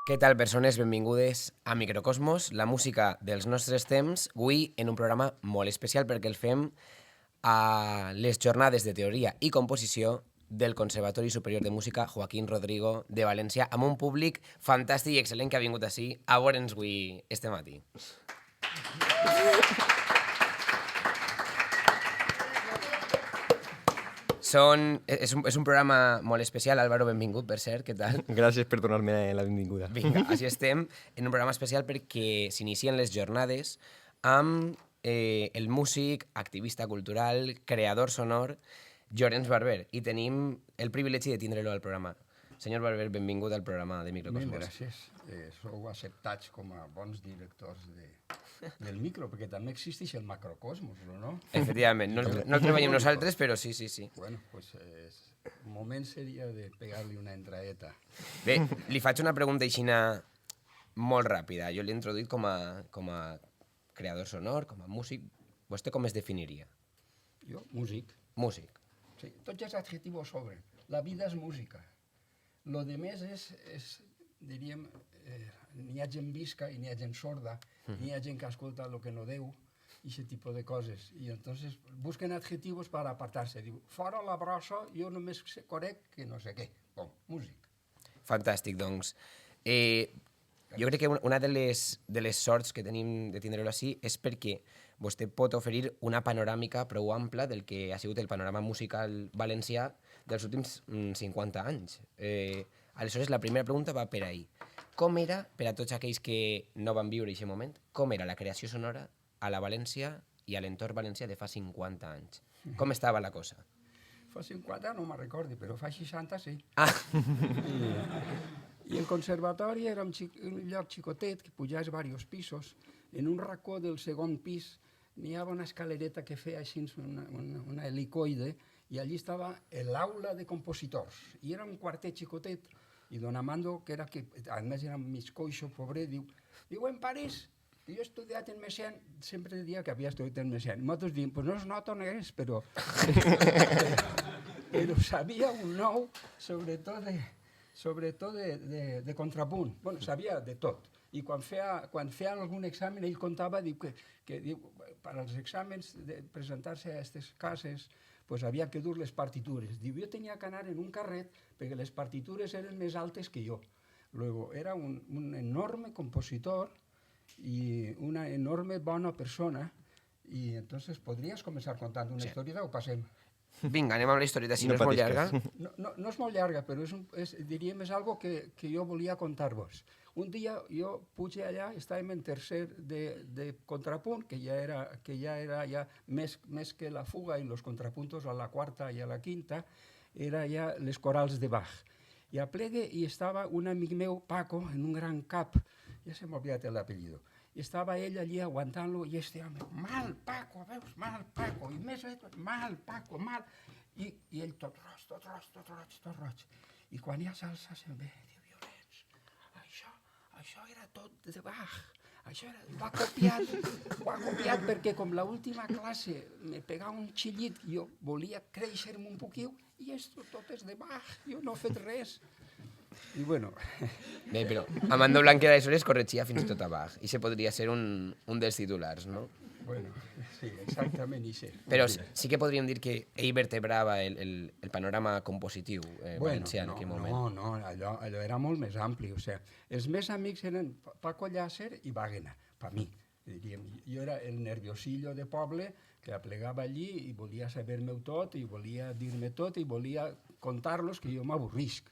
Què tal, persones? Benvingudes a Microcosmos, la música dels nostres temps, avui en un programa molt especial perquè el fem a les jornades de teoria i composició del Conservatori Superior de Música Joaquín Rodrigo de València, amb un públic fantàstic i excel·lent que ha vingut ací a veure'ns avui este matí. És un programa molt especial. Álvaro, benvingut, per cert, què tal? Gràcies per donar-me la benvinguda. Vinga, així estem en un programa especial perquè s'inicien les jornades amb el músic, activista cultural, creador sonor, Llorenç Barber, i tenim el privilegi de tindre-lo al programa. Senyor Barber, benvingut al programa de Microcosmos. Mil gràcies. Sou acceptats com a bons directors del micro, perquè també existeix el macrocosmos, no? Efectivament, no el treballem nosaltres, però sí. Bueno, pues el moment seria de pegar-li una entraeta. Bé, li faig una pregunta aixina molt ràpida. Jo l'he introduït com a creador sonor, com a músic. Vostè com es definiria? Jo, músic. Músic. Sí, tots els adjectius sobren. La vida és música. Lo de més és diríem, n'hi ha gent visca i n'hi ha gent sorda, n'hi ha gent que escolta el que no deu, i aquest tipus de coses. I entonces busquen adjectius per apartar-se. Diu, fora la brossa, jo només conec que no sé què. Bon, músic. Fantàstic, doncs. Jo crec que una de les sorts que tenim de tindre-lo així és perquè vostè pot oferir una panoràmica prou ampla del que ha sigut el panorama musical valencià dels últims 50 anys. Aleshores, la primera pregunta va per ahí. Com era, per a tots aquells que no van viure aquest moment, com era la creació sonora a la València i a l'entorn valencià de fa 50 anys? Com estava la cosa? Fa 50 no me'n recordi, però fa 60 sí. Ah! I el conservatori era un lloc xicotet que pujaves diversos pisos. En un racó del segon pis n'hi havia una escalereta que feia així una helicoide i allí estava l'aula de compositors. I era un quartet xicotet i don Amando, que a més era mig coixo, pobret, diu en París, que jo he estudiat en Messiaen, sempre deia que havia estudiat en Messiaen. Nosaltres diem, pues no es nota on és, però sabia un nou, sobretot de contrapunt. Bueno, sabia de tot. I quan feia algun examen, ell contava, diu que per als exàmens de presentar-se a aquestes cases, pues havia que dur les partitures. Diu, jo tenia que anar en un carret perquè les partitures eren més altes que jo. Luego, era un enorme compositor i una enorme bona persona i entonces podries començar contant una historieta o passem? Vinga, anem amb la historieta, si no és molt llarga. No és molt llarga, però diríem és algo que jo volia contar-vos. Un dia jo puig allà, estàvem en tercer de contrapunt, que ja era més que la fuga i els contrapuntos a la quarta i a la quinta, era ja les corals de Bach. I a plegue hi estava un amic meu, Paco, en un gran cap, ja se m'ha oblidat l'apellido, i estava ell allí aguantant-lo i este home, mal Paco, veus, mal Paco, i més mal Paco, mal, i ell tot roig. I quan ja s'alça se'n ve, diu, Llorenç, això era tot de Bach, això era, ho ha copiat perquè com l'última classe me pegava un xillit, jo volia créixer-me un poquiu, i esto tot és de Bach, jo no he fet res. I bueno... Bé, però Amando Blanquer d'aleshores corregia fins i tot a Bach. I se podria ser un dels titulars, no? Bueno, sí, exactament, i sí. Però sí que podríem dir que ell vertebrava el panorama compositiu valencià en aquell moment. No, allò era molt més ampli. O sigui, els més amics eren Paco Llàcer i Wagner, per mi. Diríem, jo era el nerviosillo de poble que aplegava allí i volia saber-me tot i volia dir-me tot i volia contar-los que jo m'avorrisc.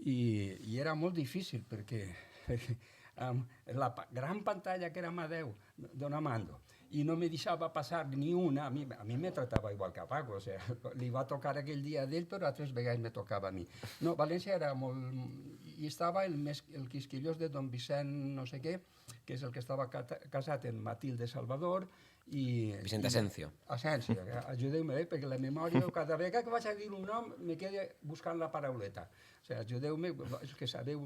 I era molt difícil perquè la gran pantalla que era Amadeu, don Amando, i no me deixava passar ni una, a mi me tratava igual que a Paco, o sigui, li va tocar aquell dia d'ell, però altres vegades me tocava a mi. No, València era molt... I estava el quisquillós de don Vicent no sé què, que és el que estava casat amb Matilde Salvador, i... Vicent Asencio. Asencio, ajudeu-me, perquè la memòria, cada vegada que vaig a dir un nom, me quedo buscant la parauleta. O sigui, ajudeu-me, que sabeu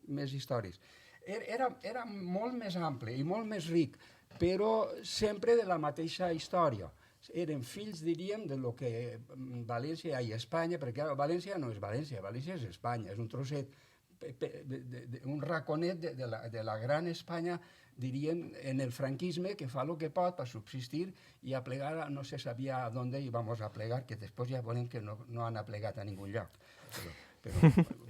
més històries. Era molt més ample i molt més ric, però sempre de la mateixa història. Eren fills, diríem, de lo que València i Espanya, perquè València no és València, València és Espanya, és un trosset un raconet de la gran Espanya, diríem, en el franquisme, que fa el que pot per subsistir i a plegar, no se sabia a dónde íbamos a plegar, que després ja veurem que no han aplegat a ningú lloc. Però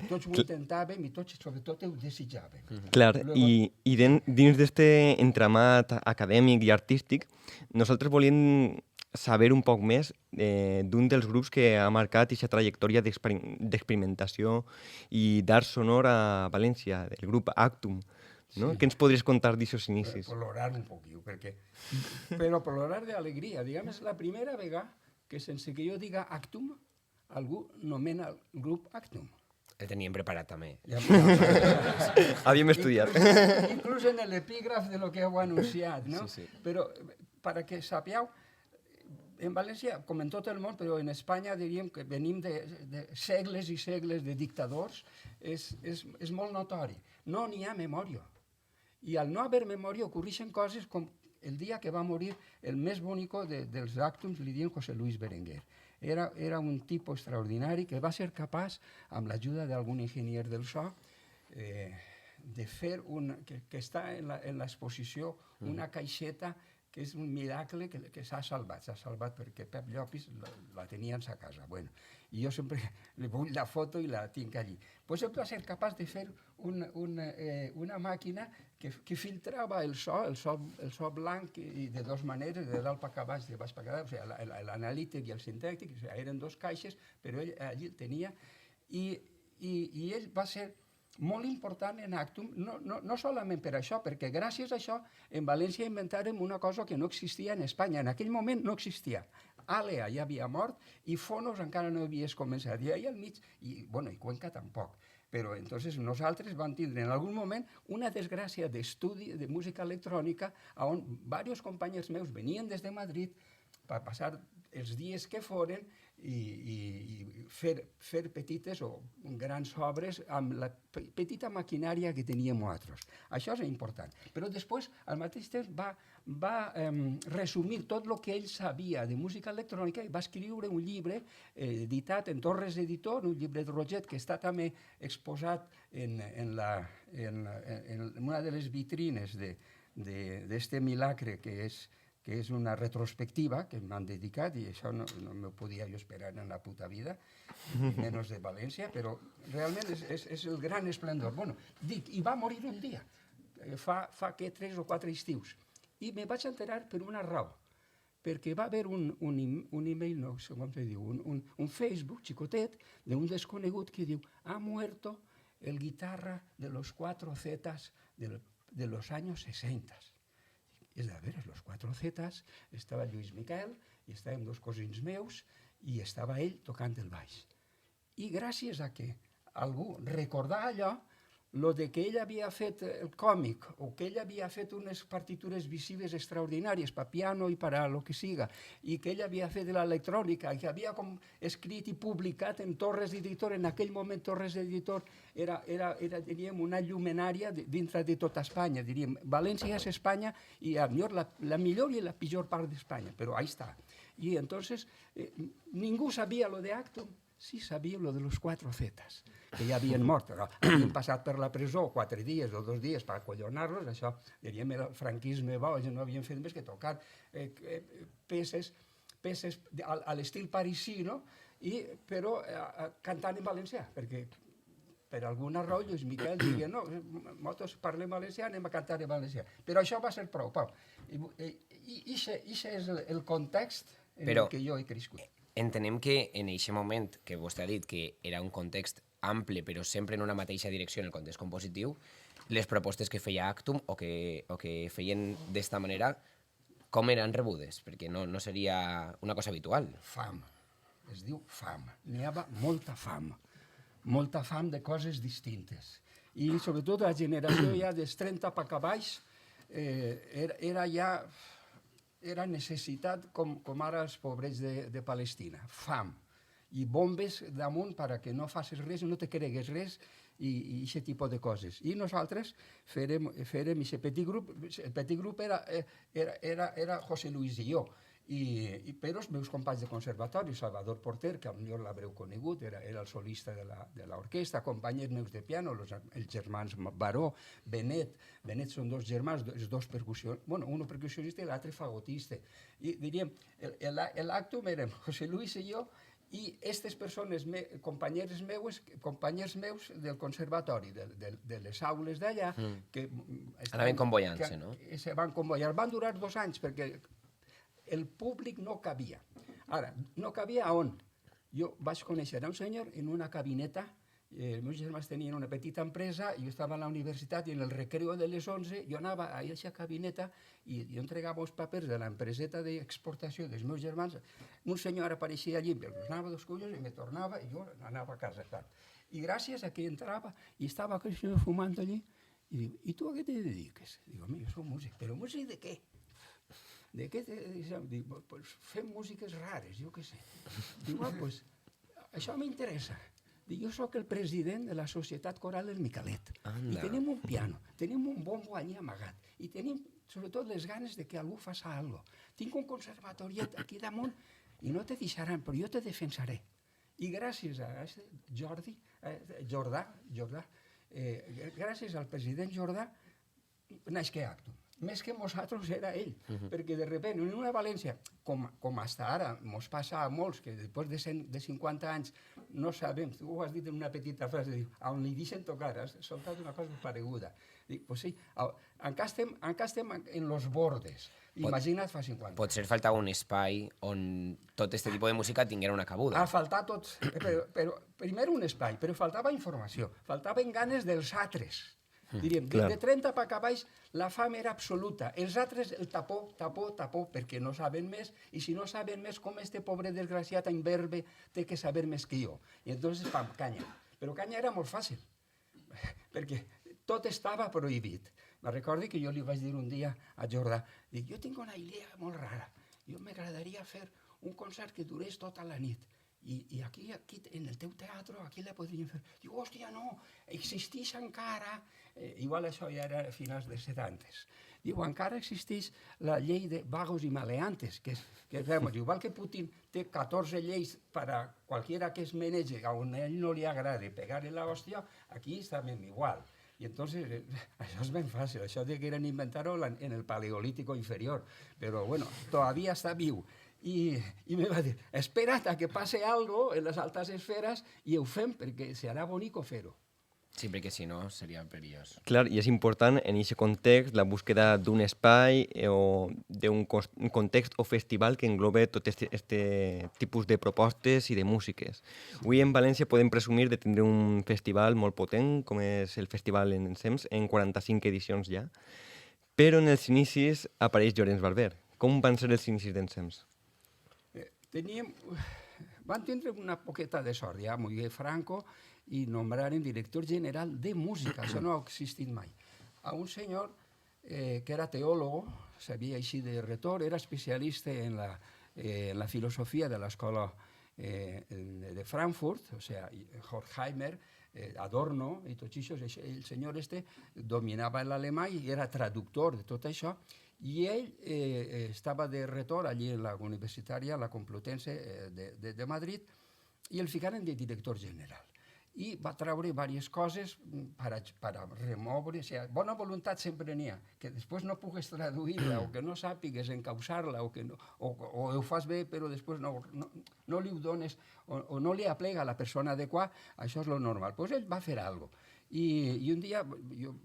tots ho intentàvem i tots, sobretot, ho desitjàvem. Clar, Luego, i dins d'este entramat acadèmic i artístic, nosaltres volíem saber un poc més d'un dels grups que ha marcat aquesta trajectòria d'experimentació i d'art sonor a València, el grup Actum. No? Sí. Què ens podries contar d'aixòs inicis? Plorar un poquillo, però plorar d'alegria. Diguem, és la primera vegada que sense que jo diga Actum, algú nomena el grup Actum. El teníem preparat també. Havíem estudiat. Inclús en l'epígraf de lo que heu anunciat, no? Sí, sí. Però, perquè sapigueu, en València, com en tot el món, però en Espanya diríem que venim de segles i segles de dictadors, és molt notori. No n'hi ha memòria. I al no haver memòria ocorreixen coses com el dia que va morir el més bonic dels Actums, li diuen José Luis Berenguer. Era un tipus extraordinari que va ser capaç, amb l'ajuda d'algun enginyer del so, de fer que està en l'exposició una caixeta que és un miracle que s'ha salvat perquè Pep Llopis la tenia en sa casa. Bueno, i jo sempre li vull la foto i la tinc allí. Pues ell va ser capaç de fer una màquina que filtrava el so blanc i de dues maneres, de dalt per baix, de baix per dalt, o sigui, l'analític i el sintèctic, o sigui, eren dos caixes, però ell allí el tenia, i ell va ser molt important en Actum, no solament per això, perquè gràcies a això en València inventàrem una cosa que no existia en Espanya. En aquell moment no existia. Àlea ja havia mort i Fonos encara no havies començat. I allà al mig, i Cuenca tampoc. Però entonces nosaltres vam tindre en algun moment una desgràcia d'estudi de música electrònica on diversos companys meus venien des de Madrid per passar els dies que foren i fer petites o grans obres amb la petita maquinària que teníem nosaltres. Això és important. Però després, al mateix temps, va resumir tot el que ell sabia de música electrònica i va escriure un llibre editat en Torres Editor, un llibre de Roget que està també exposat en una de les vitrines d'este milagre que és una retrospectiva que m'han dedicat i això no m'ho podia jo esperar en la puta vida, menys de València, però realment és el gran esplendor. Bueno, dic, i va morir un dia, fa 3 o 4 estius, i me vaig enterar per una raó, perquè va haver un email, no sé com se diu, un Facebook xicotet d'un desconegut que diu ha muerto el guitarra de los 4 Zetas de los años 60. És de veres, los 4 Zetas, estava Lluís Miquel, i estàvem 2 cosins meus, i estava ell tocant el baix. I gràcies a que algú recordà allò, lo de que ell havia fet el còmic, o que ell havia fet unes partitures visives extraordinàries per piano i per a lo que siga, i que ell havia fet l'electrònica, que havia escrit i publicat en Torres Editor, en aquell moment Torres Editor era diríem, una llumenària dintre de tota Espanya, diríem, València és Espanya i la millor i la pitjor part d'Espanya, però ahí està. I entonces ningú sabia lo de Actum, sí sabia lo de los 4 Zetas, que ja havien mort, havien passat per la presó 4 dies o 2 dies per acollonar-los, això, diríem, el franquisme boig, no havien fet més que tocar peces a l'estil parisí, no? Però cantant en valencià, perquè per alguna raó Lluís Miquel digui no, nosaltres parlem valencià, anem a cantar en valencià. Però això va ser prou, Pau. I això és el context en el que jo he crescut. Entenem que en aquest moment que vostè ha dit que era un context ample però sempre en una mateixa direcció en el context compositiu, les propostes que feia Actum o que feien d'esta manera, com eren rebudes? Perquè no seria una cosa habitual. Fam. Es diu fam. N'hi havia molta fam de coses distintes. I sobretot la generació ja dels 30 per baix era necessitat com ara els pobrets de Palestina. Fam. I bombes damunt perquè no facis res, no te cregues res, i aquest tipus de coses. I nosaltres fèrem aquest petit grup. El petit grup era José Luis i jo. Però els meus companys de conservatori, Salvador Porter, que potser l'haureu conegut, era el solista de l'orquestra, companys meus de piano, els germans Baró, Benet són dos germans, els dos percussionistes, bueno, un percussionista i l'altre fagotista. I diríem, l'actum érem José Luis i jo, i aquestes persones, companyers meus del conservatori, de les aules d'allà, que anaven convoyant-se, no? Se van convoyar. Van durar 2 anys perquè el públic no cabia. Ara, no cabia a on? Jo vaig conèixer un senyor en una cabineta, els meus germans tenien una petita empresa, jo estava a la universitat i en el recreo de les 11 jo anava a aquesta cabineta i jo entregava els papers de l'empreseta d'exportació dels meus germans. Un senyor apareixia allí, em donava 2 collons i me tornava i jo anava a casa. I gràcies a que entrava i estava aquell senyor fumant allí i diu, ¿y tú a qué te dediques? Digo, a mí, yo soy músico. ¿Pero músico de qué? ¿De qué te dediques? Dic, pues fem músiques rares, jo què sé. Diu, pues això m'interessa. Dic, jo sóc el president de la Societat Coral del Micalet. I tenim un piano, tenim un bombo allí amagat. I tenim, sobretot, les ganes de que algú faci alguna cosa. Tinc un conservatoriet aquí damunt i no te deixaran, però jo te defensaré. I gràcies a Jordà, gràcies al president Jordà, naix que Actum. Més que nosaltres era ell, perquè de sobte, en una València, com fins ara ens passa a molts, que després de 50 anys no sabem, tu ho has dit en una petita frase, diu, on li deixen tocar, has soltat una cosa pareguda. Dic, pues sí, encara estem en los bordes, imagina't fa 50 anys. Potser faltava un espai on tot aquest tipus de música tinguera una cabuda. Ha faltat tots, però primer un espai, però faltava informació, faltaven ganes dels altres. Diríem, de 30 per baix la fam era absoluta. Els altres, el tapó, perquè no saben més, i si no saben més, com este pobre desgraciat en verbe té que saber més que jo. I entonces, pam, canya. Però canya era molt fàcil, perquè tot estava prohibit. Me recordo que jo li vaig dir un dia a Jordà, dic, jo tinc una idea molt rara, jo m'agradaria fer un concert que durés tota la nit. I aquí, en el teu teatre, aquí la podríem fer. Diu, hòstia, no, existeix encara, igual això ja era a finals dels 70. Diu, encara existeix la llei de vagos i maleantes, que igual que Putin té 14 lleis per a qualquiera que es menege, on a ell no li agrada pegar-li la hòstia, aquí estem igual. I entonces, això és ben fàcil, això degueren inventar-ho en el paleolítico inferior, però bueno, todavía està viu. I me va dir, espera't a que passe algo en les altes esferes i ho fem perquè serà bonico fer-ho. Sí, perquè si no seria perillós. Clar, i és important en aquest context la búsqueda d'un espai o d'un context o festival que englobe tot aquest tipus de propostes i de músiques. Avui en València podem presumir de tindre un festival molt potent, com és el Festival Ensems, en 45 edicions ja, però en els inicis apareix Llorenç Barber. Com van ser els inicis d'Ensems? Van tindre una poqueta de sort, ja Muguer Franco, i nombraren director general de música, això no ha existit mai. A un senyor que era teòlogo, sabia així de retor, era especialista en la filosofia de l'escola de Frankfurt, o sigui, Horkheimer, Adorno i tots això, el senyor dominava l'alemany i era traductor de tot això, i ell estava de retor allí en la universitària, la Complutense de Madrid, i el ficaren de director general. I va treure diverses coses per a remoure, o sigui, bona voluntat sempre n'hi ha, que després no pugues traduir-la o que no sàpigues encausar-la o ho fas bé però després no li ho dones o no li aplega a la persona adequada, això és lo normal. Doncs ell va fer alguna cosa. I un dia, jo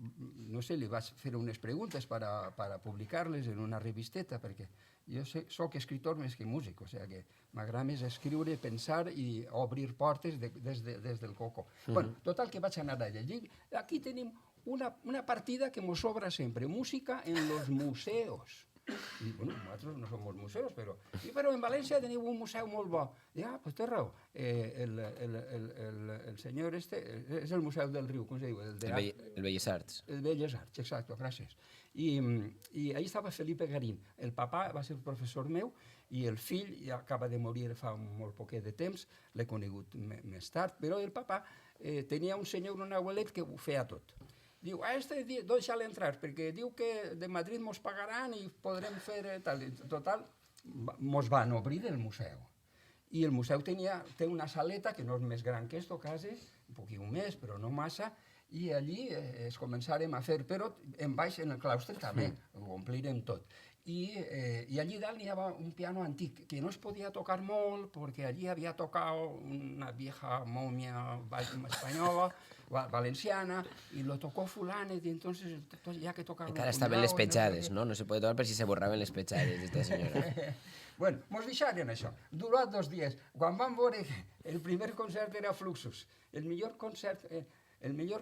no sé, li vaig fer unes preguntes per a publicar-les en una revisteta, perquè jo soc escritor més que músic, o sigui que m'agrada més escriure, pensar i obrir portes des del coco. Bueno, total que vaig anar a llegir. Aquí tenim una partida que ens sobra sempre, música en los museos. I, bueno, nosaltres no som museus, però en València teniu un museu molt bo. Ja, doncs té raó. El senyor és el Museu del Riu, com se diu? El Belles Arts. El Belles Arts, exacte, gràcies. I allà estava Felipe Garín. El papà va ser professor meu i el fill ja acaba de morir fa molt poquet de temps, l'he conegut més tard, però el papà tenia un senyor, un abuelet, que ho feia tot. Diu, deixa'l entrar, perquè diu que de Madrid mos pagaran i podrem fer tal. Total, mos van obrir el museu. I el museu té una saleta que no és més gran que esto, quasi, un poquit més, però no massa, i allí es començarem a fer, però en baix, en el claustre també, ho omplirem tot. I allí dalt hi havia un piano antic que no es podia tocar molt perquè allí havia tocat una vieja momia espanyola, valenciana, y lo tocó fulanet, y entonces ya que tocaba... Encara estaven les petjades, no? No se puede tocar per si se borraven les petjades d'esta senyora. Bueno, mos deixaren això. Durà 2 dies. Quan vam veure que el primer concert era Fluxus, el millor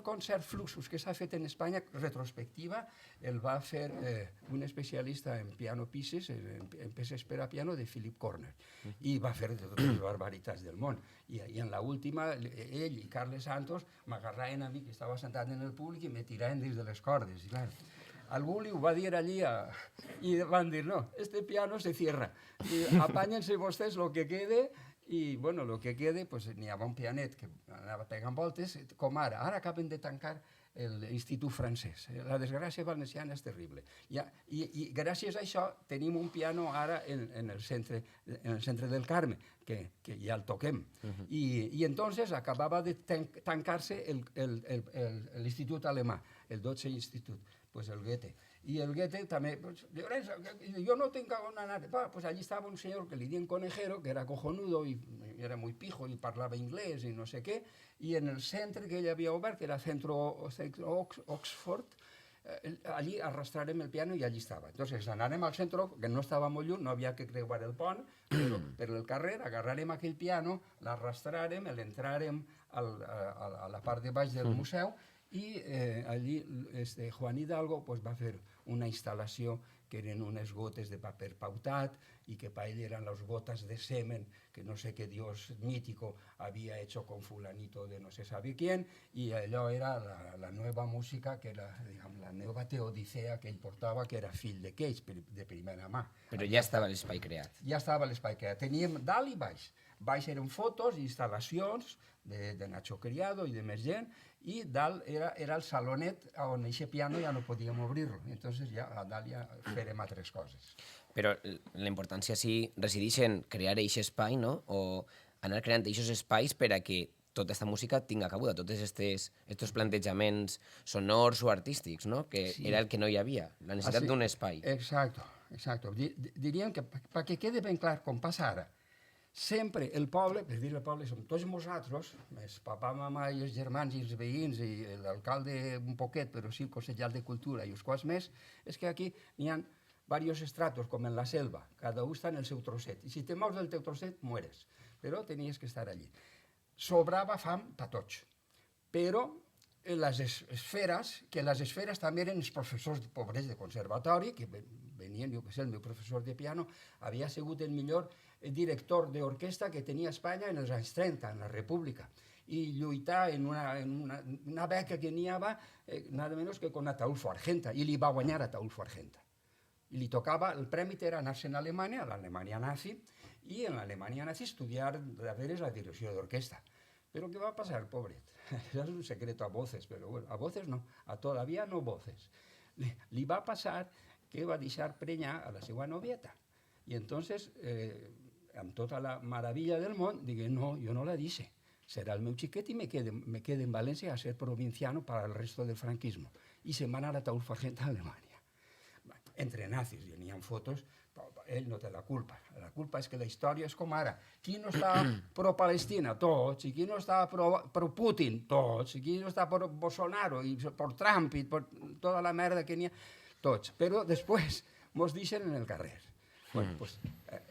concert Fluxus que s'ha fet en Espanya, retrospectiva, el va fer un especialista en piano pieces, en peces per a piano, de Philip Corner, i va fer totes les barbaritats del món. I en l'última, ell i Carles Santos m'agarraven a mi, que estava sentat en el públic, i me tiraven dins de les cordes. I clar, algú li ho va dir allí i van dir, no, este piano se cierra. I apányense vostès lo que quede. I, bueno, el que quede, pues, n'hi havia un pianet que anava pegant voltes, com ara. Ara acaben de tancar l'Institut Francès. La desgràcia valenciana és terrible. I gràcies a això tenim un piano ara en el centre del Carme, que ja el toquem. I entonces acabava de tancar-se l'Institut Alemà, el Deutsche Institut, pues el Goethe. I el Goethe també, pues, yo no tengo on anar. Pues allí estaba un señor que le di en Conejero, que era cojonudo y era muy pijo y parlava inglés y no sé qué, y en el centre que ell havia obert, que era Centro Oxford, allí arrastrarem el piano i allí estava. Entonces anarem al centre, que no estava molt lluny, no havia que creuar el pont, però per el carrer agarrarem aquell piano, l'arrastrarem, l'entrarem a la part de baix del museu, i allí Juan Hidalgo va fer una instal·lació que eren unes gotes de paper pautat y que para él eran las gotas de semen que no sé qué dios mítico había hecho con fulanito de no se sabe quién, y allò era la nueva música, que era, digamos, la nueva teodicea que ell portava, que era fill de Cage, de primera mà. Però ja estava l'espai creat. Ja estava l'espai creat. Teníem dalt i baix. Baix eren fotos, instal·lacions de Nacho Criado i de més gent, i dalt era el salonet on aquest piano ja no podíem obrir-lo. Entonces ja a dalt ja fèrem altres coses. Però la importància sí resideix en crear aquest espai, no? O anar creant aquests espais per a que tota aquesta música tinga cabuda, tots aquests plantejaments sonors o artístics, no? Que sí. Era el que no hi havia, la necessitat d'un espai. Exacto. Diríem que perquè quede ben clar com passa ara, sempre el poble, per dir el poble, som tots nosaltres, el papà, mamà i els germans i els veïns i l'alcalde un poquet, però sí el consellal de cultura i els quals més, és que aquí n'hi ha diversos estratos, com en la selva, cada un està en el seu trosset, i si te mous del teu trosset, mueres, però tenies que estar allí. Sobrava fam per tots, però les esferes, que les esferes també eren els professors pobrets de conservatori, que venien, jo que sé, el meu professor de piano havia sigut el millor director d'orquestra que tenia Espanya en els anys 30, en la República, i lluitar en una beca que n'hi havia, nada menys que con Ataulfo Argenta, i li va guanyar Ataulfo Argenta. I li tocava, el premi era anar-se a Alemanya, a l'Alemanya nazi, i en l'Alemanya nazi estudiar de veres la direcció d'orquestra. Però què va passar, pobret? És un secret a voces, però bueno, a voces no, a todavía no voces. Li va passar que va deixar prenyar a la seva novieta. I entonces, amb tota la meravella del món, digué, no, jo no la deixe. Serà el meu xiquet i me quede en València a ser provinciano para el resto del franquismo. I se'n va anar a Ataulfo Argenta a Alemanya. Entre nazis, i n'hi ha fotos, ell no té la culpa. La culpa és que la història és com ara. Qui no està pro-Palestina? Tots. I qui no està pro-Putin? Tots. I qui no està per Bolsonaro i per Trump i per tota la merda que n'hi ha? Tots. Però després mos deixen en el carrer. Bueno, pues,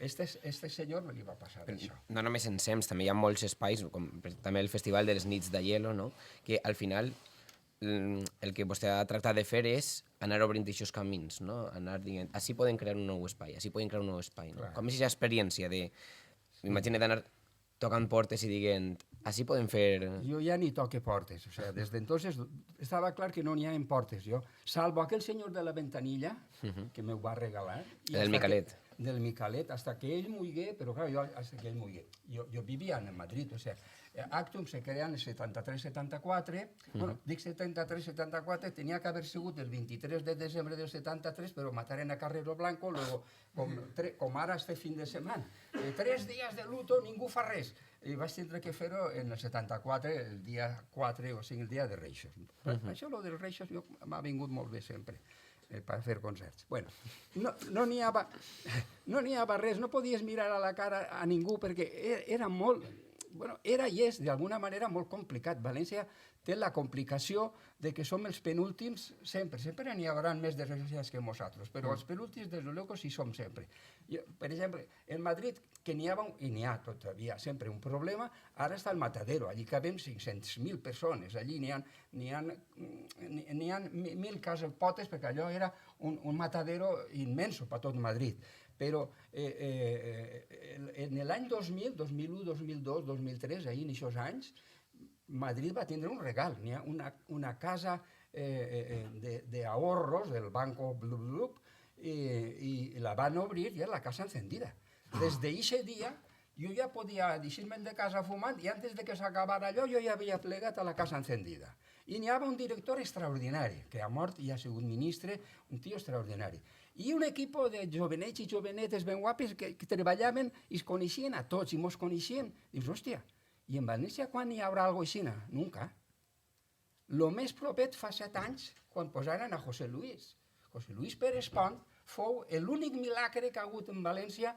este senyor li va passar això. No només en SEMS, també hi ha molts espais, com també el Festival de les Nits de Hielo, no? Que al final el que vostè ha tractat de fer és anar obrint aquests camins, no? Anar dient, així poden crear un nou espai, així poden crear un nou espai. No? Com és aquesta experiència de... M'imagino d'anar tocant portes i dient, així poden fer... Jo ja ni toque portes, o sea, desde entonces estava clar que no n'hi ha en portes, jo. Salvo aquell senyor de la ventanilla, que m'ho va regalar. Del Micalet. Del Micalet, hasta que ell muigué, però clar, jo, hasta que ell muigué. Jo vivia en Madrid, o sea, Actum se crea en el 73-74, bueno, dic 73-74, tenia que haver sigut el 23 de desembre del 73, però mataren a Carrero Blanco, luego, com ara este fin de setmana. 3 dies de luto, ningú fa res. I vaig tindre que fer-ho en el 74, el dia 4, o sigui, el dia de Reixos. Això, lo dels Reixos, m'ha vingut molt bé sempre, per fer concerts. Bueno, no n'hi havia res, no podies mirar a la cara a ningú, perquè era molt... Bueno, era i és, d'alguna manera, molt complicat. València té la complicació de que som els penúltims sempre. Sempre n'hi haurà més desgraciats que nosaltres, però els penúltims, des de luego, sí som sempre. Per exemple, en Madrid, que n'hi havia, i n'hi ha todavía sempre un problema, ara està el Matadero, allí cabem 500.000 persones, allí n'hi ha 1.000 cases potes, perquè allò era un matadero immenso per tot Madrid. Però en l'any 2000, 2001, 2002, 2003, ahir en aquests anys, Madrid va tindre un regal. N'hi ha una casa d'ahorros del Banco Blub, i la van obrir i era la casa encendida. Des d'aquest dia, jo ja podia deixar-me de casa fumant i antes de que s'acabara allò jo ja havia plegat a la casa encendida. I n'hi havia un director extraordinari, que ha mort i ha sigut ministre, un tio extraordinari. I un equip de jovenets i jovenetes ben guapes que treballaven i es coneixien a tots i mos coneixien. Dius, hòstia, i en València quan hi haurà alguna cosa així? Nunca. Lo més propet fa 7 anys, quan posaren a José Luis. José Luis Pérez Pont fou l'únic milagre que ha hagut en València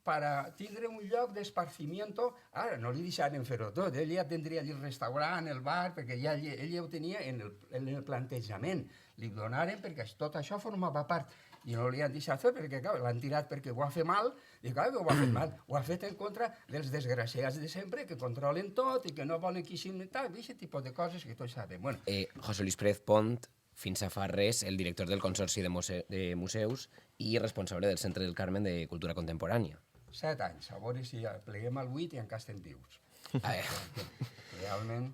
per tindre un lloc d'esparcimiento. Ara, no li deixaren fer-ho tot, ell ja tindria el restaurant, el bar, perquè ja ell ja ho tenia en el plantejament. Li donaren perquè tot això formava part. I no li han deixat fer perquè l'han tirat perquè ho ha fet mal, i clar, ho ha fet mal, ho ha fet en contra dels desgraciats de sempre que controlen tot i que no volen que hi tal, i aquest tipus de coses que tots sabem. Bueno. José Luis Pérez Pont, fins a fa res, el director del Consorci de Museus i responsable del Centre del Carmen de Cultura Contemporània. 7 anys, a veure si pleguem al 8 i encara estem vius. Realment...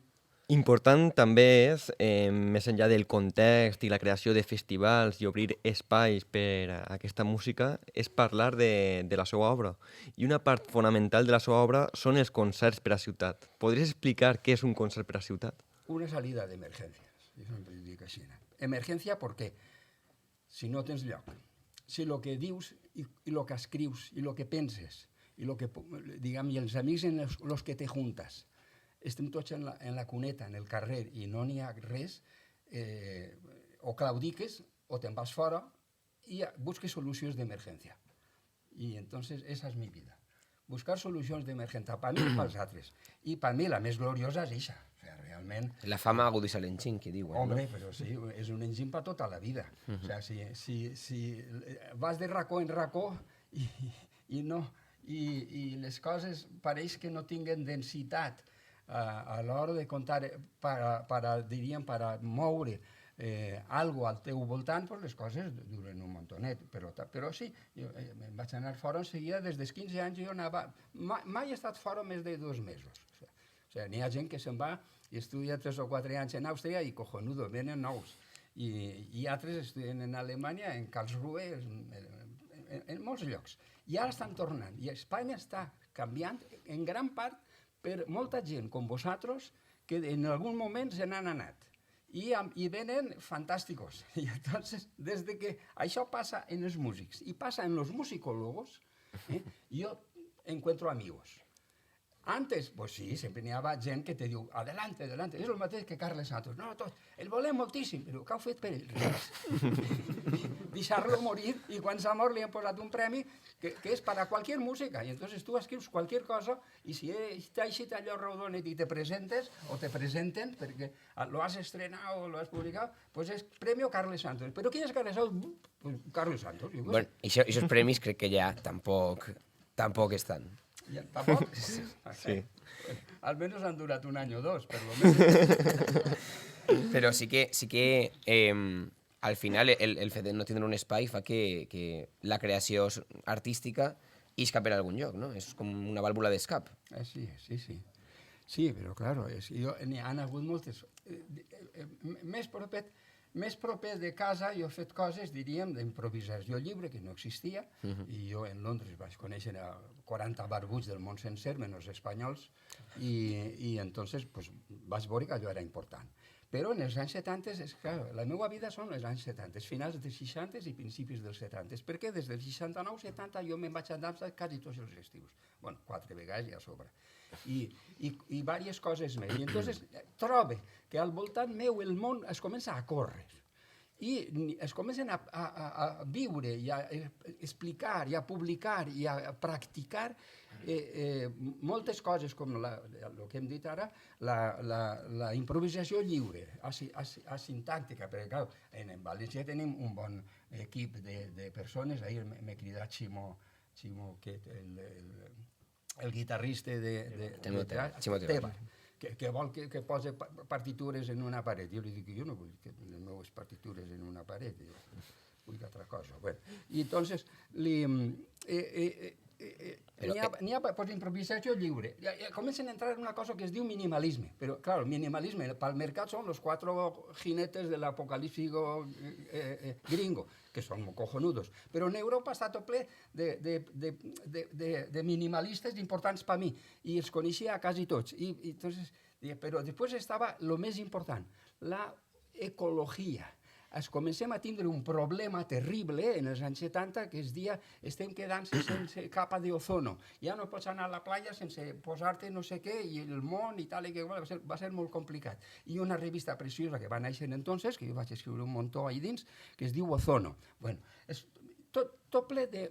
Important també és, més enllà del context i la creació de festivals i obrir espais per a aquesta música, és parlar de la seva obra. I una part fonamental de la seva obra són els concerts per a ciutat. Podries explicar què és un concert per a ciutat? Una salida d'emergències, jo sempre dic així. Emergència perquè si no tens lloc, si el que dius i el que escrius i el que penses i els amics en els que te juntes estem tots en la cuneta, en el carrer, i no n'hi ha res, o claudiques o te'n vas fora i busques solucions d'emergència. I entonces esa és mi vida. Buscar solucions d'emergència, per mi i pels altres. I per mi la més gloriosa és això. O sigui, realment... La fama agudissa l'enginy, que diuen. Hombre, però sí, és un enginy per tota la vida. O sigui, si vas de racó en racó i les coses pareix que no tinguen densitat a l'hora de contar, diríem, per moure algo al teu voltant, pues les coses duren un montonet. Però sí, jo em vaig anar fora en seguida, des dels 15 anys jo anava... Mai he estat fora més de 2 mesos. O sigui, n'hi ha gent que se'n va i estudia 3 o 4 anys en Àustria i cojonudo, venen nous. I altres estudien en Alemanya, en Karlsruhe, en molts llocs. I ara estan tornant. I Espanya està canviant en gran part per molta gent com vosaltres que en algun moment se n'han anat i venen fantàsticos. I entonces, des de que això passa en els músics i passa en els musicólogos, jo encuentro amigos. Antes, pues sí, sempre n'hi havia gent que te diu adelante, adelante, és el mateix que Carles Santos. No, tot, el volem moltíssim, però què heu fet per ell? Res. Deixar-lo morir i quan s'ha mort li han posat un premi que és per a qualsevol música. I entonces tu escrius qualsevol cosa i si t'ha eixit allò rodonet i te presentes o te presenten perquè lo has estrenat o lo has publicat, pues és Premio Carles Santos. Però qui és Carles Santos? Pues Carles Santos. Bueno, i aquests premis crec que ja tampoc estan. Ja, tampoc? Sí. Almenys han durat un any o dos, per lo menos. Però sí que al final el fet de no tindre un espai fa que la creació artística isca per algun lloc, no? És com una vàlvula d'escap. Sí. Sí, però, claro, n'hi han hagut moltes. Més propet, més proper de casa jo he fet coses, diríem, d'improvisació lliure, que no existia, i jo en Londres vaig conèixer a 40 barbuts del món sencer, menys espanyols, i entonces pues, vaig veure que allò era important. Però en els anys 70, és que la meva vida són els anys 70, finals dels 60 i principis dels 70, perquè des del 69-70 jo me'n vaig a dansa quasi tots els estius. Bueno, 4 vegades ja a sobre. I diverses coses més. I entonces trobo que al voltant meu el món es comença a córrer i es comencen a viure i a explicar i a publicar i a practicar moltes coses com el que hem dit ara, la improvisació lliure, asintàctica, perquè clar, en València tenim un bon equip de persones, ahir m'he cridat Ximo, que el guitarrista de Teba, que vol que posi partitures en una paret. Jo li dic que jo no vull que les meves partitures en una paret, vull altra cosa. Bueno, i entonces n'hi ha pues, improvisació lliure. Comencen a entrar en una cosa que es diu minimalisme, però, clar, el minimalisme pel mercat són los 4 jinetes de l'apocalíptico gringo, que són cojonudos. Però en Europa està tot ple de minimalistes importants per mi, i els coneixia quasi tots. Però després estava el més important, la ecologia. Es comencem a tindre un problema terrible en els anys 70 que es dia estem quedant sense capa d'ozono. Ja no pots anar a la platja sense posar-te no sé què i el món i tal, i que va ser molt complicat. I una revista preciosa que va néixer entonces, que jo vaig escriure un muntó ahí dins, que es diu Ozono. Bueno, és tot ple de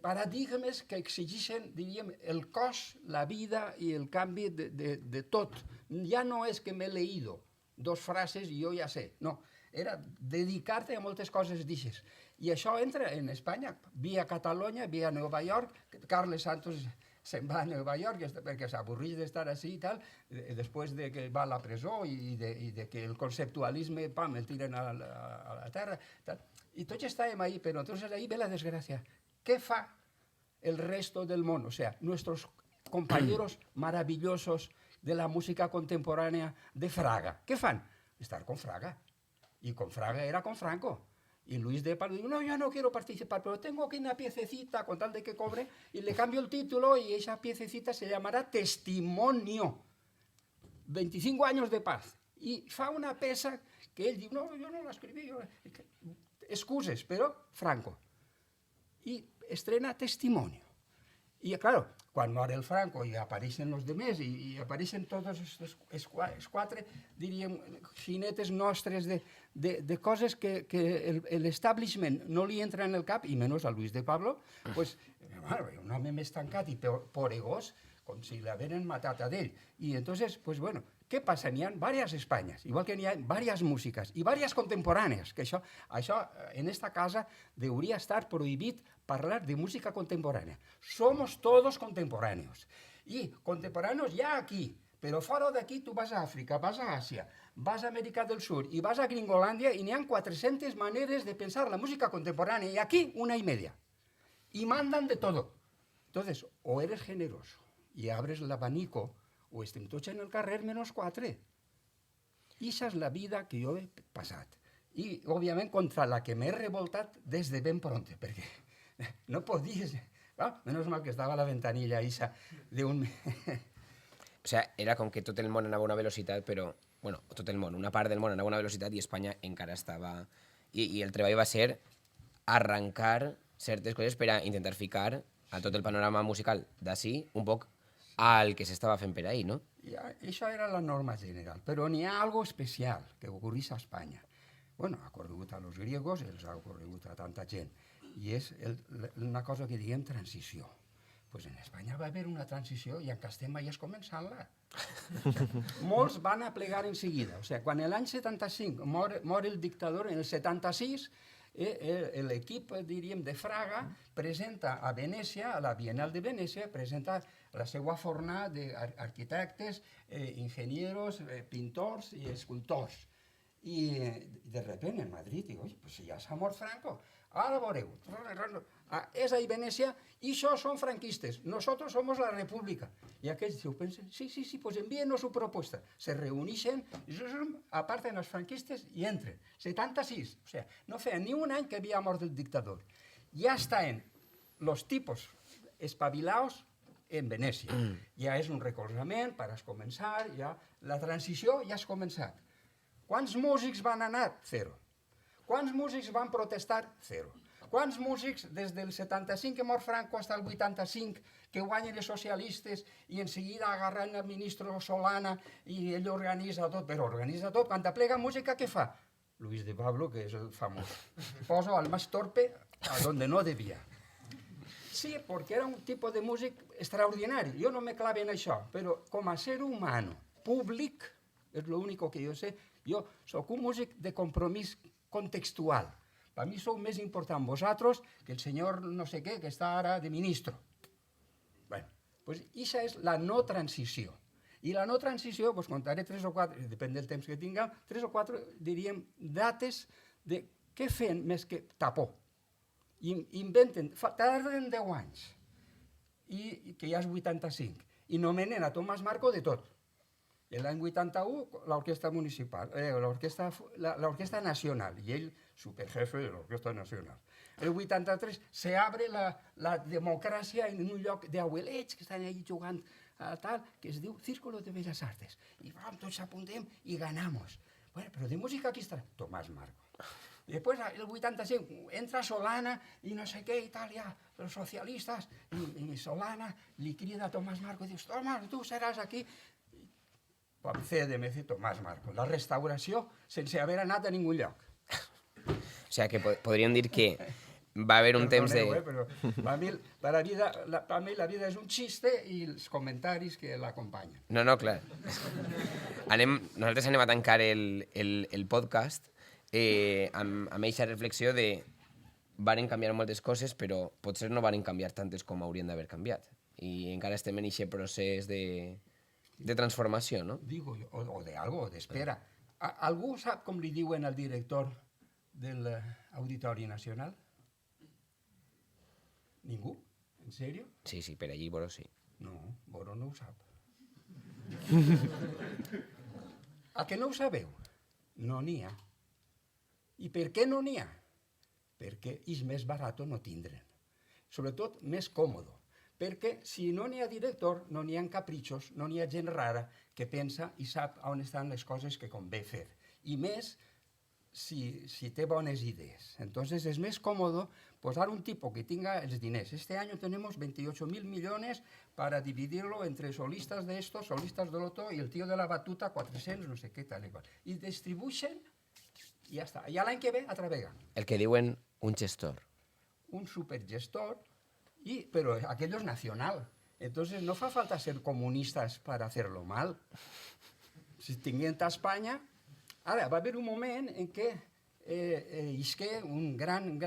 paradigmes que exigeixen, diríem, el cos, la vida i el canvi de tot. Ja no és que m'he leído 2 frases i jo ja sé, no, era dedicar-te a moltes coses d'aixes. I això entra en Espanya, via Catalunya, via Nova York. Carles Santos se'n va a Nova York perquè s'avorreix d'estar així i tal, després de que va a la presó i de que el conceptualisme, pam, el tiren a la terra. Tal. Y todos estábamos ahí, pero entonces ahí ve la desgracia. ¿Qué fa el resto del mundo? O sea, nuestros compañeros maravillosos de la música contemporánea de Fraga. ¿Qué fan? Estar con Fraga. Y con Fraga era con Franco. Y Luis de Palma dijo, no, yo no quiero participar, pero tengo aquí una piececita con tal de que cobre, y le cambio el título y esa piececita se llamará Testimonio. 25 años de paz. Y fa una peça que él dijo, no, yo no la escribí, excuses, però Franco. I estrena Testimonio. I, claro, quan mor el Franco i apareixen els demés i apareixen tots els 4, diríem, jinetes nostres de coses que l'establishment no li entra en el cap, i menys a Luis de Pablo, pues, un home més tancat i poregós, com si l'haveren matat a d'ell. I entonces, pues bueno, ¿qué pasa? N'hi ha diverses Espanyes, igual que n'hi ha diverses músiques i diverses contemporànies, que això en esta casa hauria estar prohibit parlar de música contemporánea. Somos todos contemporáneos. Y contemporáneos ya aquí, pero fora d'aquí tu vas a Àfrica, vas a Àsia, vas a Amèrica del Sur i vas a Gringolàndia i n'hi ha 400 maneres de pensar la música contemporánea y aquí 1,5. Y mandan de todo. Entonces, o eres generoso y abres el abanico, o estem tots en el carrer menys 4. I això és la vida que jo he passat. I, òbviament, contra la que m'he revoltat des de ben pronte, perquè no podies... Menys mal que estava a la ventanilla isa d'un... O sea, era com que tot el món anava a una velocitat, però, bueno, tot el món, una part del món anava a una velocitat i Espanya encara estava... I el treball va ser arrencar certes coses per a intentar ficar a tot el panorama musical d'ací un poc al que s'estava fent per ahí, no? Això era la norma general, però n'hi ha algo especial que ocorreix a Espanya. Bueno, ha ocorregut a los griegos, els ha ocorregut a tanta gent, i és una cosa que diguem transició. Pues en Espanya va haver una transició i encara estem allà començant-la. Molts van a plegar en seguida. O sigui, quan l'any 75 mor el dictador, en el 76, l'equip, diríem, de Fraga presenta a Venècia, a la Bienal de Venècia, presenta la seva fornada d'arquitectes, enginyers, pintors i escultors. I de repente en Madrid digo, oye, pues si ja s'ha mort Franco, Ara veureu. És a Venècia i això són franquistes. Nosotros somos la república. I aquells pensen, sí, pues envíenos su propuesta. Se reuneixen, aparten els franquistes i entren. 76. O sea, no feia ni un any que havia mort el dictador. Ja estan los tipos espavilados en Venècia. Ja és un recolzament per començar, ja la transició ja has començat. Quants músics van anar? 0. Quants músics van protestar? 0. Quants músics des del 75 que mor Franco fins al 85 que guanyen els socialistes i en seguida agarren el ministre Solana i ell organitza tot, però organitza tot. Quan aplega música, què fa? Luis de Pablo, que és el famós. Poso al més torpe a donde no devia. Sí, perquè era un tipus de músic extraordinari. Jo no me clave en això, però com a ser humano públic, és l'únic que jo sé, jo soc un músic de compromís contextual. Per mi sou més important vosaltres que el senyor no sé què, que està ara de ministre. Bé, doncs això és la no transició. I la no transició, doncs contaré 3 o 4, depèn del temps que tinguem, 3 o 4, diríem, dates de què fem més que tapó. Inventen, tarden 10 anys, i que ja és 85, i nomenen a Tomàs Marco de tot. L'any 81, l'orquestra municipal, l'orquestra nacional, i ell, superjefe de l'orquestra nacional. El 83 se abre la democràcia en un lloc d'abuelets que estan allà jugant a tal, que es diu Círculo de Bellas Artes. I tots apuntem i ganamos. Bueno, però de música aquí està Tomàs Marco. Després, el 85, entra Solana i no sé què i tal, ja, els socialistes, i Solana li crida a Tomàs Marco i diu, Tomàs, tu seràs aquí. CDMC Tomàs Marco, la restauració sense haver anat a ningú lloc. O sea, que podríem dir que va haver un temps de... Però per mi la vida és un xiste i els comentaris que l'acompanyen. No, clar. Nosaltres anem a tancar el podcast amb aquesta reflexió de varen canviar moltes coses, però potser no varen canviar tantes com haurien d'haver canviat. I encara estem en aquest procés de transformació, no? Digo, o de algo, d'espera. Algú sap com li diuen al director de l'Auditori Nacional? Ningú? En sèrio? Sí, per allí, Boro, sí. No, Boro no ho sap. A que no ho sabeu? No n'hi ha. I per què no n'hi ha? Perquè és més barat no tindre'n. Sobretot més còmodo. Perquè si no n'hi ha director, no n'hi ha capritxos, no n'hi ha gent rara que pensa i sap on estan les coses que convé fer. I més si té bones idees. Entonces es més còmodo posar un tipus que tinga els diners. Este año tenemos 28.000 millones para dividirlo entre solistas de estos, solistas del otro, y el tío de la batuta 400, no sé què, tal i qual. I distribueixen i ja està. I l'any que ve atraveguen. El que diuen un gestor. Un supergestor, pero aquello es nacional. Entonces no fa falta ser comunistas para hacerlo mal. Si tinguent a Espanya... Ara, va haver un moment en què isqué un gran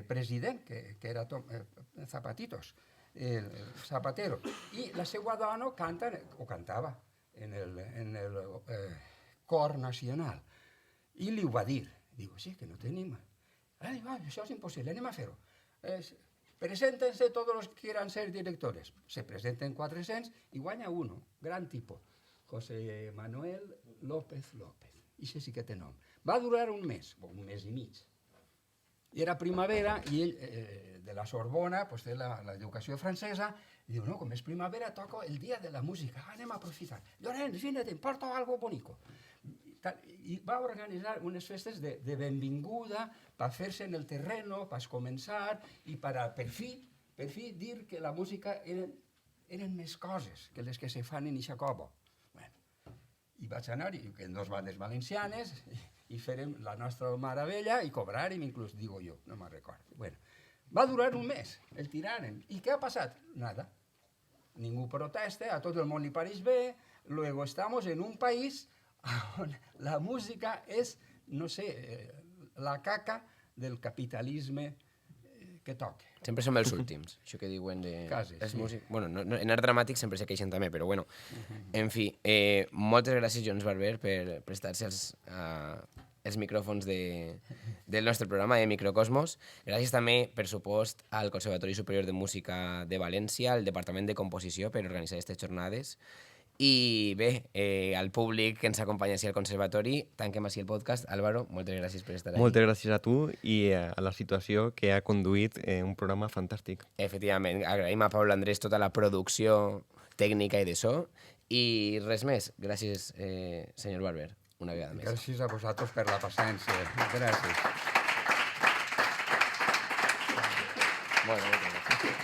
president, que era Zapatitos, Zapatero, i la seva dona cantava en el cor nacional. I li ho va dir. Digo, sí, que no tenim... Això és impossible, anem a fer-ho. Preséntense tots els que quieran ser directores. Se presenten 400 i guanya uno, gran tipus. José Manuel López. I sí que té nom. Va durar un mes i mig. I era primavera i ell, de la Sorbona, té l'educació francesa, i diu, no, com és primavera, toco el dia de la música, anem a aprofitar. Llorenç, vine, te porto algo bonico. I va organitzar unes festes de benvinguda per fer-se en el terreno, per començar i per fi dir que la música eren més coses que les que se fan en eixa cova. I vaig anar-hi en 2 bandes valencianes i fèrem la nostra meravella i cobràrem inclús, digo jo, no me'n recordo. Va durar un mes, el tiraren. I què ha passat? Nada. Ningú protesta, a tot el món li pareix bé, luego estamos en un país on la música és, no sé, la caca del capitalisme que toca. Sempre som els últims, això que diuen de... Quasi, sí. Bueno, en art dramàtic sempre se queixen també, però bueno. En fi, moltes gràcies, Jones Barber, per prestar-se els micròfons del nostre programa de Microcosmos. Gràcies també, per supost, al Conservatori Superior de Música de València, al Departament de Composició, per organitzar aquestes jornades. I bé, al públic que ens acompanya així al Conservatori, tanquem així el podcast. Álvaro, moltes gràcies per estar aquí. Moltes gràcies a tu i a la situació que ha conduït un programa fantàstic. Efectivament, agraïm a Pablo Andrés tota la producció tècnica i de so. I res més. Gràcies, senyor Barber, una vegada més. Gràcies a vosaltres per la paciència. Gràcies. Molt bé, moltes gràcies.